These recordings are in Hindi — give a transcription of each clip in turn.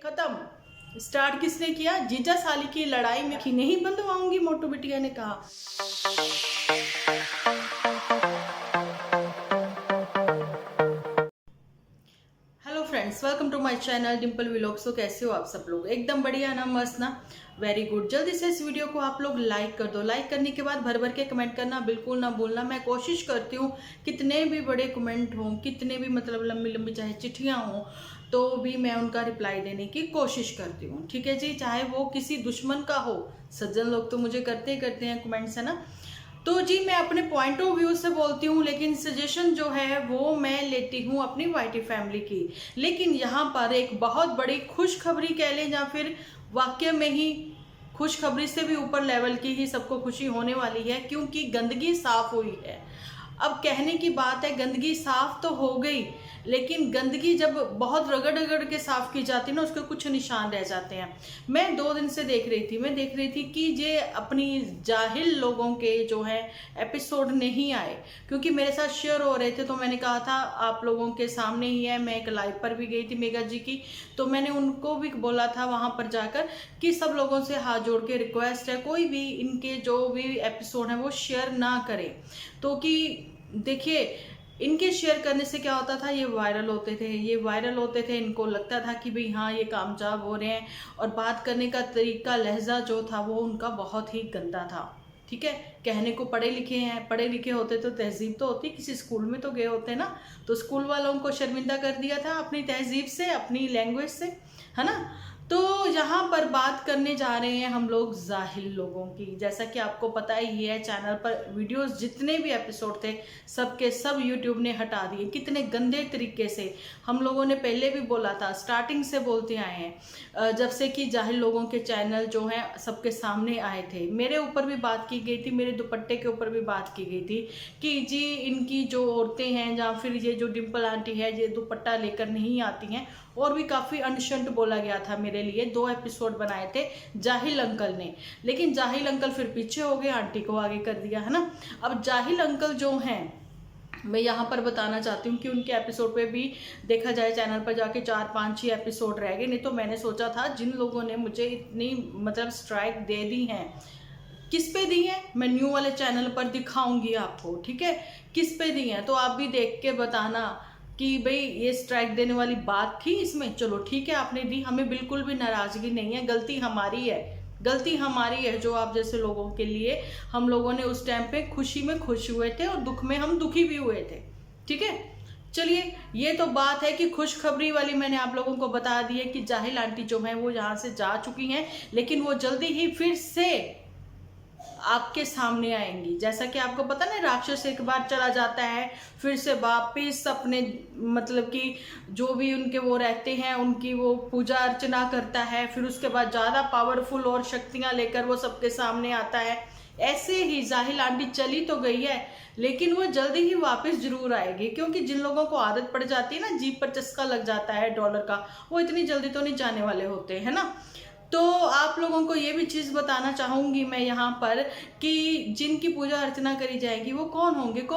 खत्म। स्टार्ट किसने किया? जीजा साली की लड़ाई में कि नहीं बंधवाऊंगी, मोटू बिटिया ने कहा। Hello friends, welcome to my channel Dimple Vlogs. तो कैसे हो आप सब लोग? एकदम बढ़िया ना, मस्त ना, वेरी गुड। जल्दी से इस वीडियो को आप लोग लाइक कर दो। लाइक करने के बाद भर भर के कमेंट करना बिल्कुल ना भूलना। मैं कोशिश करती हूँ कितने भी बड़े कमेंट हों, कितने भी मतलब लंबी लंबी चाहे चिट्ठियाँ हों, तो भी मैं उनका रिप्लाई देने की कोशिश करती हूँ। ठीक है जी, चाहे वो किसी दुश्मन का हो। सज्जन लोग तो मुझे करते ही करते हैं कमेंट्स, है ना। तो जी मैं अपने पॉइंट ऑफ व्यू से बोलती हूँ, लेकिन सजेशन जो है वो मैं लेती हूँ अपनी वाईटी फैमिली की। लेकिन यहाँ पर एक बहुत बड़ी खुशखबरी कह लें या फिर वाक्य में ही खुशखबरी से भी ऊपर लेवल की ही सबको खुशी होने वाली है, क्योंकि गंदगी साफ हुई है। अब कहने की बात है, गंदगी साफ तो हो गई, लेकिन गंदगी जब बहुत रगड़ रगड़ के साफ की जाती है ना, उसके कुछ निशान रह जाते हैं। मैं 2 दिन से देख रही थी कि ये अपनी जाहिल लोगों के जो है एपिसोड नहीं आए, क्योंकि मेरे साथ शेयर हो रहे थे। तो मैंने कहा था आप लोगों के सामने ही है। मैं एक लाइव पर भी गई थी मेगा जी की, तो मैंने उनको भी बोला था वहां पर जाकर कि सब लोगों से हाथ जोड़ के रिक्वेस्ट है, कोई भी इनके जो भी एपिसोड है वो शेयर ना करें। तो कि देखिए, इनके शेयर करने से क्या होता था, ये वायरल होते थे। इनको लगता था कि भाई हाँ ये कामयाब हो रहे हैं, और बात करने का तरीका, लहजा जो था वो उनका बहुत ही गंदा था। ठीक है, कहने को पढ़े लिखे हैं, पढ़े लिखे होते तो तहजीब तो होती, किसी स्कूल में तो गए होते ना, तो स्कूल वालों को शर्मिंदा कर दिया था अपनी तहजीब से, अपनी लैंग्वेज से, है ना। तो यहाँ पर बात करने जा रहे हैं हम लोग जाहिल लोगों की। जैसा कि आपको पता ही है, चैनल पर वीडियोस जितने भी एपिसोड थे सबके सब यूट्यूब ने हटा दिए, कितने गंदे तरीके से। हम लोगों ने पहले भी बोला था, स्टार्टिंग से बोलते आए हैं, जब से कि जाहिल लोगों के चैनल जो हैं सबके सामने आए थे। मेरे ऊपर भी बात की गई थी, मेरे दुपट्टे के ऊपर भी बात की गई थी कि जी इनकी जो औरतें हैं या फिर ये जो डिम्पल आंटी है, ये दुपट्टा लेकर नहीं आती हैं। और भी काफ़ी अनशंट बोला गया था मेरे लिए। 2 एपिसोड बनाए थे जाहिल अंकल ने, लेकिन जाहिल अंकल फिर पीछे हो गए, आंटी को आगे कर दिया, है ना। अब जाहिल अंकल जो हैं, मैं यहाँ पर बताना चाहती हूँ कि उनके एपिसोड पे भी देखा जाए चैनल पर जाके 4-5 ही एपिसोड रह गए। नहीं तो मैंने सोचा था, जिन लोगों ने मुझे इतनी मतलब स्ट्राइक दे दी हैं, किस पे दी है मैं न्यू वाले चैनल पर दिखाऊंगी आपको। ठीक है, किस पे दी है तो आप भी देख के बताना कि भाई ये स्ट्राइक देने वाली बात थी इसमें। चलो ठीक है, आपने दी, हमें बिल्कुल भी नाराजगी नहीं है, गलती हमारी है, गलती हमारी है जो आप जैसे लोगों के लिए हम लोगों ने उस टाइम पे खुशी में खुश हुए थे और दुख में हम दुखी भी हुए थे। ठीक है, चलिए, ये तो बात है कि खुशखबरी वाली मैंने आप लोगों को बता दी है कि जाहिल आंटी जो है वो यहाँ से जा चुकी हैं, लेकिन वो जल्दी ही फिर से आपके सामने आएंगी। जैसा कि आपको पता ना, राक्षस एक बार चला जाता है फिर से वापिस अपने मतलब कि जो भी उनके वो रहते हैं उनकी वो पूजा अर्चना करता है, फिर उसके बाद ज़्यादा पावरफुल और शक्तियां लेकर वो सबके सामने आता है। ऐसे ही जाहिल आंटी चली तो गई है, लेकिन वो जल्दी ही वापस जरूर आएगी, क्योंकि जिन लोगों को आदत पड़ जाती है ना, जीभ पर चस्का लग जाता है डॉलर का, वो इतनी जल्दी तो नहीं जाने वाले होते, है ना। तो आप लोगों को ये भी चीज़ बताना चाहूँगी मैं यहाँ पर कि जिनकी पूजा अर्चना करी जाएगी वो कौन होंगे, वो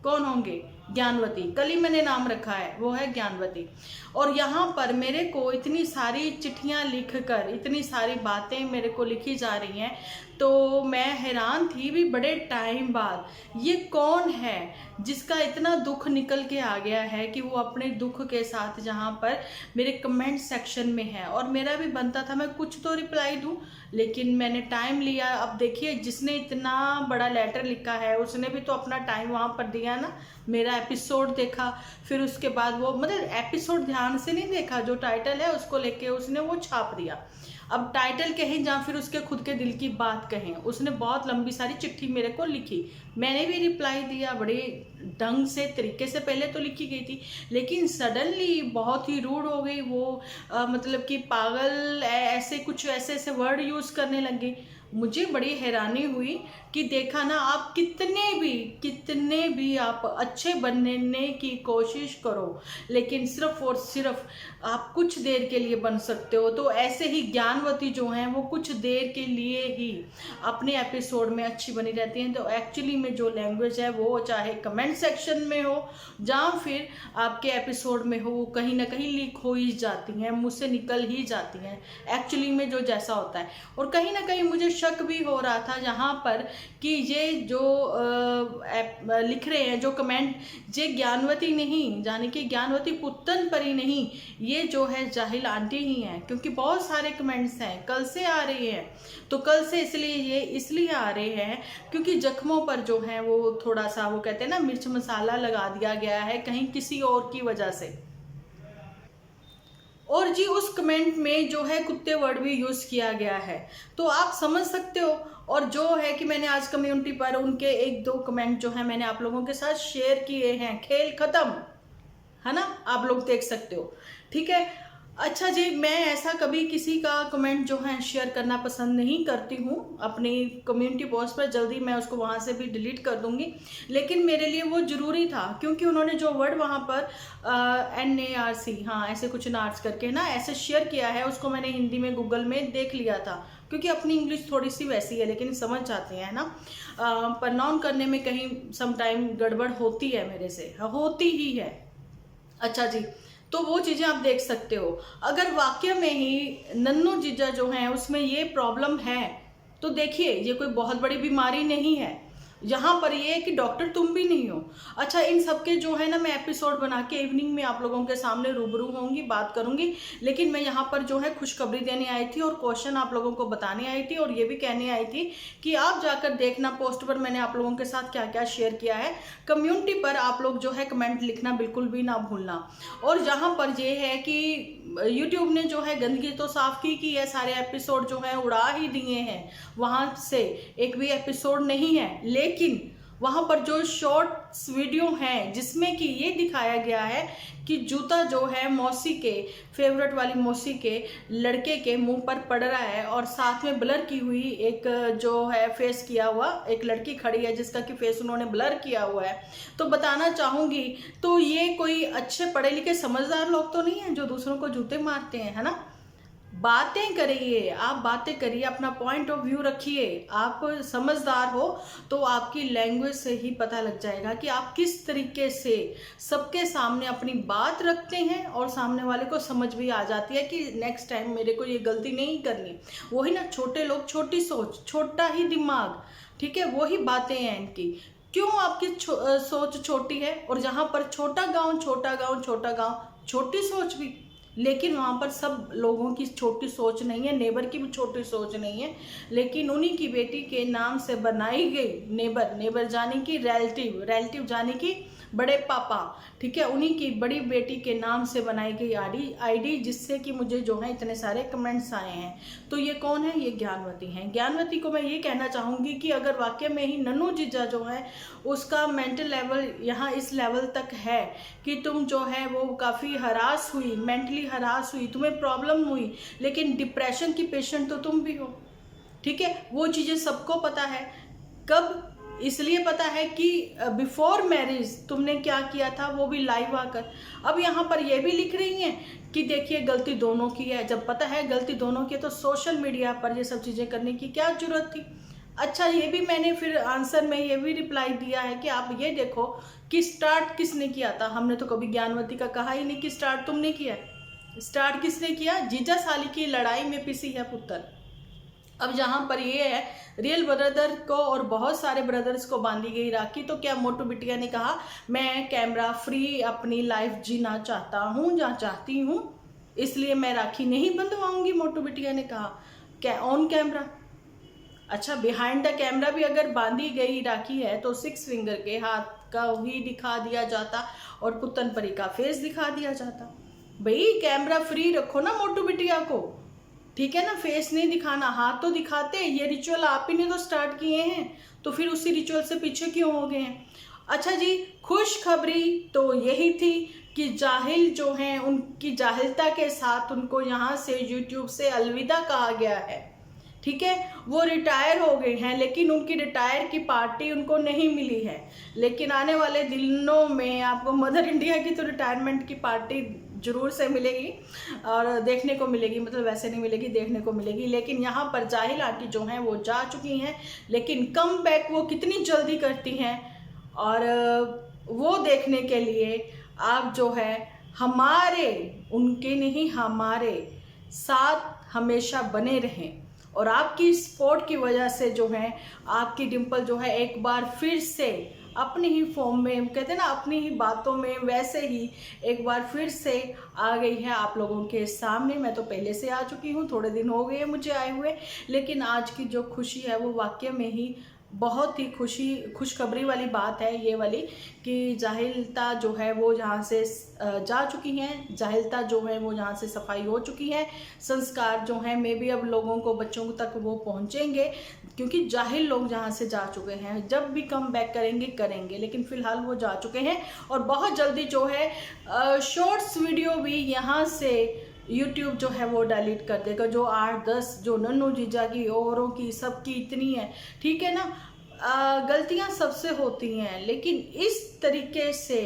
कौन होंगे? ज्ञानवती। कल ही मैंने नाम रखा है, वो है ज्ञानवती। और यहाँ पर मेरे को इतनी सारी चिट्ठियाँ लिख कर, इतनी सारी बातें मेरे को लिखी जा रही हैं, तो मैं हैरान थी भी बड़े टाइम बाद, ये कौन है जिसका इतना दुख निकल के आ गया है कि वो अपने दुख के साथ जहाँ पर मेरे कमेंट सेक्शन में है। और मेरा भी बनता था मैं कुछ तो रिप्लाई दूँ, लेकिन मैंने टाइम लिया। अब देखिए, जिसने इतना बड़ा लेटर लिखा है उसने भी तो अपना टाइम वहाँ पर दिया ना, मेरा एपिसोड देखा, फिर उसके बाद वो मतलब एपिसोड ध्यान से नहीं देखा, जो टाइटल है उसको लेके उसने वो छाप दिया। अब टाइटल कहें या फिर उसके खुद के दिल की बात कहें, उसने बहुत लंबी सारी चिट्ठी मेरे को लिखी, मैंने भी रिप्लाई दिया बड़े ढंग से, तरीके से। पहले तो लिखी गई थी, लेकिन सडनली बहुत ही रूड हो गई वो, मतलब कि पागल, ऐसे कुछ ऐसे ऐसे वर्ड यूज़ करने लग गई। मुझे बड़ी हैरानी हुई कि देखा ना, आप कितने भी आप अच्छे बनने की कोशिश करो, लेकिन सिर्फ और सिर्फ आप कुछ देर के लिए बन सकते हो। तो ऐसे ही ज्ञानवती जो हैं वो कुछ देर के लिए ही अपने एपिसोड में अच्छी बनी रहती हैं। तो एक्चुअली में जो लैंग्वेज है वो चाहे कमेंट सेक्शन में हो या फिर आपके एपिसोड में हो, वो कहीं ना कहीं लीक हो ही जाती हैं, मुंह से निकल ही जाती हैं एक्चुअली में जो जैसा होता है। और कहीं ना कहीं मुझे शक भी हो रहा था यहाँ पर कि ये जो लिख रहे हैं जो कमेंट, ये ज्ञानवती नहीं, यानी कि ज्ञानवती पुत्तन परी नहीं, ये जो है जाहिल आंटी ही हैं, क्योंकि बहुत सारे कमेंट्स हैं कल से आ रहे हैं। तो कल से इसलिए आ रहे हैं क्योंकि जख्मों पर जो है वो थोड़ा सा, वो कहते हैं ना, मिर्च मसाला लगा दिया गया है कहीं किसी और की वजह से। और जी उस कमेंट में जो है कुत्ते वर्ड भी यूज किया गया है, तो आप समझ सकते हो। और जो है कि मैंने आज कम्युनिटी पर उनके एक दो कमेंट जो है मैंने आप लोगों के साथ शेयर किए हैं। खेल खत्म, है ना, आप लोग देख सकते हो, ठीक है। अच्छा जी, मैं ऐसा कभी किसी का कमेंट जो है शेयर करना पसंद नहीं करती हूँ अपनी कम्युनिटी पोस्ट पर, जल्दी मैं उसको वहाँ से भी डिलीट कर दूँगी। लेकिन मेरे लिए वो ज़रूरी था, क्योंकि उन्होंने जो वर्ड वहाँ पर NARC, हाँ ऐसे कुछ नार्स करके ना ऐसे शेयर किया है, उसको मैंने हिंदी में गूगल में देख लिया था, क्योंकि अपनी इंग्लिश थोड़ी सी वैसी है लेकिन समझ जाते हैं ना। प्रनाउन करने में कहीं समटाइम गड़बड़ होती है, मेरे से होती ही है। अच्छा जी, तो वो चीज़ें आप देख सकते हो। अगर वाक्य में ही नन्नू जीजा जो हैं उसमें ये प्रॉब्लम है, तो देखिए ये कोई बहुत बड़ी बीमारी नहीं है। यहाँ पर ये है कि डॉक्टर तुम भी नहीं हो। अच्छा, इन सबके जो है ना मैं एपिसोड बना के इवनिंग में आप लोगों के सामने रूबरू होंगी, बात करूंगी। लेकिन मैं यहाँ पर जो है खुशखबरी देने आई थी और क्वेश्चन आप लोगों को बताने आई थी, और ये भी कहने आई थी कि आप जाकर देखना पोस्ट पर मैंने आप लोगों के साथ क्या क्या शेयर किया है। कम्युनिटी पर आप लोग जो है कमेंट लिखना बिल्कुल भी ना भूलना। और जहाँ पर ये है कि यूट्यूब ने जो है गंदगी तो साफ की है, सारे एपिसोड जो है उड़ा ही दिए हैं, वहां से एक भी एपिसोड नहीं है। लेकिन वहां पर जो शॉर्ट्स वीडियो हैं जिसमें कि ये दिखाया गया है कि जूता जो है मौसी के, फेवरेट वाली मौसी के लड़के के मुंह पर पड़ रहा है, और साथ में ब्लर की हुई एक जो है फेस किया हुआ एक लड़की खड़ी है जिसका कि फेस उन्होंने ब्लर किया हुआ है। तो बताना चाहूंगी, तो ये कोई अच्छे पढ़े लिखे समझदार लोग तो नहीं है जो दूसरों को जूते मारते हैं, है ना। बातें करिए, आप बातें करिए, अपना पॉइंट ऑफ व्यू रखिए। आप समझदार हो तो आपकी लैंग्वेज से ही पता लग जाएगा कि आप किस तरीके से सबके सामने अपनी बात रखते हैं, और सामने वाले को समझ भी आ जाती है कि नेक्स्ट टाइम मेरे को ये गलती नहीं करनी। वही ना, छोटे लोग छोटी सोच, छोटा ही दिमाग, ठीक है, वही बातें हैं इनकी। क्यों आपकी सोच छोटी है, और जहाँ पर छोटा गांव छोटा गांव छोटा गांव, छोटी सोच भी, लेकिन वहाँ पर सब लोगों की छोटी सोच नहीं है, नेबर की भी छोटी सोच नहीं है, लेकिन उन्हीं की बेटी के नाम से बनाई गई नेबर जाने की रिलेटिव जाने की बड़े पापा, ठीक है, उन्हीं की बड़ी बेटी के नाम से बनाई गई आईडी, जिससे कि मुझे जो है इतने सारे कमेंट्स आए हैं। तो ये कौन है? ये ज्ञानवती हैं। ज्ञानवती को मैं ये कहना चाहूँगी कि अगर वाकई में ही नन्नू जीजा जो है उसका मेंटल लेवल यहाँ इस लेवल तक है कि तुम जो है वो काफ़ी हरास हुई, मेंटली हरास हुई, तुम्हें प्रॉब्लम हुई, लेकिन डिप्रेशन की पेशेंट तो तुम भी हो, ठीक है। वो चीज़ें सबको पता है। कब? इसलिए पता है कि बिफोर मैरिज तुमने क्या किया था, वो भी लाइव आकर। अब यहाँ पर ये भी लिख रही हैं कि देखिए गलती दोनों की है। जब पता है गलती दोनों की है तो सोशल मीडिया पर ये सब चीज़ें करने की क्या जरूरत थी? अच्छा, ये भी मैंने फिर आंसर में ये भी रिप्लाई दिया है कि आप ये देखो कि स्टार्ट किसने किया था। हमने तो कभी ज्ञानवती का कहा ही नहीं कि स्टार्ट तुमने किया। स्टार्ट किसने किया? जीजा साली की लड़ाई में पिसी है पुत्र। अब जहाँ पर ये है रियल ब्रदर को और बहुत सारे ब्रदर्स को बांधी गई राखी, तो क्या मोटू बिटिया ने कहा मैं कैमरा फ्री अपनी लाइफ जीना चाहता हूँ या चाहती हूँ, इसलिए मैं राखी नहीं बंधवाऊंगी, मोटू बिटिया ने कहा। क्या ऑन कैमरा? अच्छा, बिहाइंड द कैमरा भी अगर बांधी गई राखी है तो 6 फिंगर के हाथ का भी दिखा दिया जाता और पुतन परी का फेस दिखा दिया जाता। भाई कैमरा फ्री रखो ना मोटू बिटिया को, ठीक है ना, फेस नहीं दिखाना, हाथ तो दिखाते। ये रिचुअल आप ही ने तो स्टार्ट किए हैं, तो फिर उसी रिचुअल से पीछे क्यों हो गए हैं? अच्छा जी, खुशखबरी तो यही थी कि जाहिल जो हैं उनकी जाहिलता के साथ उनको यहाँ से यूट्यूब से अलविदा कहा गया है। ठीक है, वो रिटायर हो गए हैं, लेकिन उनकी रिटायर की पार्टी उनको नहीं मिली है। लेकिन आने वाले दिनों में आपको मदर इंडिया की तो रिटायरमेंट की पार्टी जरूर से मिलेगी और देखने को मिलेगी, मतलब वैसे नहीं मिलेगी, देखने को मिलेगी। लेकिन यहाँ पर जाहिल आंटी जो हैं वो जा चुकी हैं, लेकिन कम बैक वो कितनी जल्दी करती हैं, और वो देखने के लिए आप जो है हमारे, उनके नहीं हमारे साथ हमेशा बने रहें। और आपकी सपोर्ट की वजह से जो है आपकी डिंपल जो है एक बार फिर से अपनी ही फॉर्म में, कहते हैं ना, अपनी ही बातों में वैसे ही एक बार फिर से आ गई है आप लोगों के सामने। मैं तो पहले से आ चुकी हूँ, थोड़े दिन हो गए मुझे आए हुए, लेकिन आज की जो खुशी है वो वाकई में ही बहुत ही खुशखबरी वाली बात है ये वाली, कि जाहिलता जो है वो जहाँ से जा चुकी हैं, जाहिलता जो है वो जहाँ से सफाई हो चुकी है। संस्कार जो हैं मे भी अब लोगों को, बच्चों तक वो पहुँचेंगे, क्योंकि जाहिल लोग जहाँ से जा चुके हैं जब भी कम बैक करेंगे, लेकिन फिलहाल वो जा चुके हैं। और बहुत जल्दी जो है शॉर्ट्स वीडियो भी यहाँ से यूट्यूब जो है वो डिलीट कर देगा। जो 8-10 जो नन्नू जीजा की, औरों की, सबकी इतनी है, ठीक है ना, गलतियां सबसे होती हैं, लेकिन इस तरीके से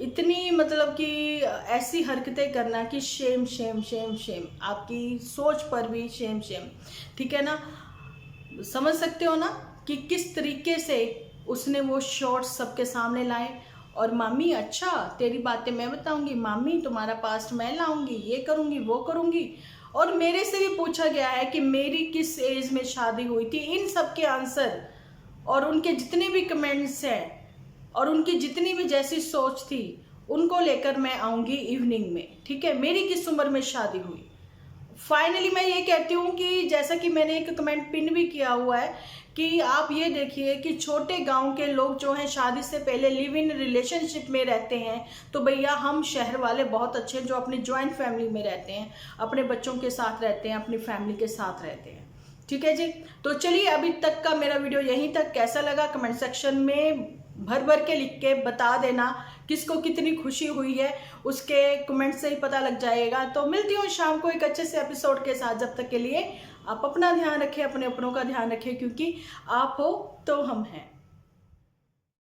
इतनी, मतलब कि ऐसी हरकतें करना कि शेम शेम शेम शेम, आपकी सोच पर भी शेम शेम, ठीक है ना। समझ सकते हो ना कि किस तरीके से उसने वो शॉर्ट्स सबके सामने लाए। और मामी अच्छा तेरी बातें मैं बताऊंगी, मामी तुम्हारा पास्ट मैं लाऊंगी, ये करूंगी वो करूंगी। और मेरे से भी पूछा गया है कि मेरी किस एज में शादी हुई थी। इन सब के आंसर और उनके जितने भी कमेंट्स हैं और उनकी जितनी भी जैसी सोच थी, उनको लेकर मैं आऊंगी इवनिंग में, ठीक है। मेरी किस उम्र में शादी हुई, फाइनली मैं ये कहती हूँ कि जैसा कि मैंने एक कमेंट पिन भी किया हुआ है कि आप ये देखिए कि छोटे गांव के लोग जो हैं शादी से पहले लिव इन रिलेशनशिप में रहते हैं, तो भैया हम शहर वाले बहुत अच्छे हैं जो अपनी ज्वाइंट फैमिली में रहते हैं, अपने बच्चों के साथ रहते हैं, अपनी फैमिली के साथ रहते हैं, ठीक है जी। तो चलिए अभी तक का मेरा वीडियो यहीं तक, कैसा लगा कमेंट सेक्शन में भर भर के लिख के बता देना। किसको कितनी खुशी हुई है उसके कमेंट से ही पता लग जाएगा। तो मिलती हूँ शाम को एक अच्छे से एपिसोड के साथ। जब तक के लिए आप अपना ध्यान रखें, अपने अपनों का ध्यान रखें, क्योंकि आप हो तो हम हैं।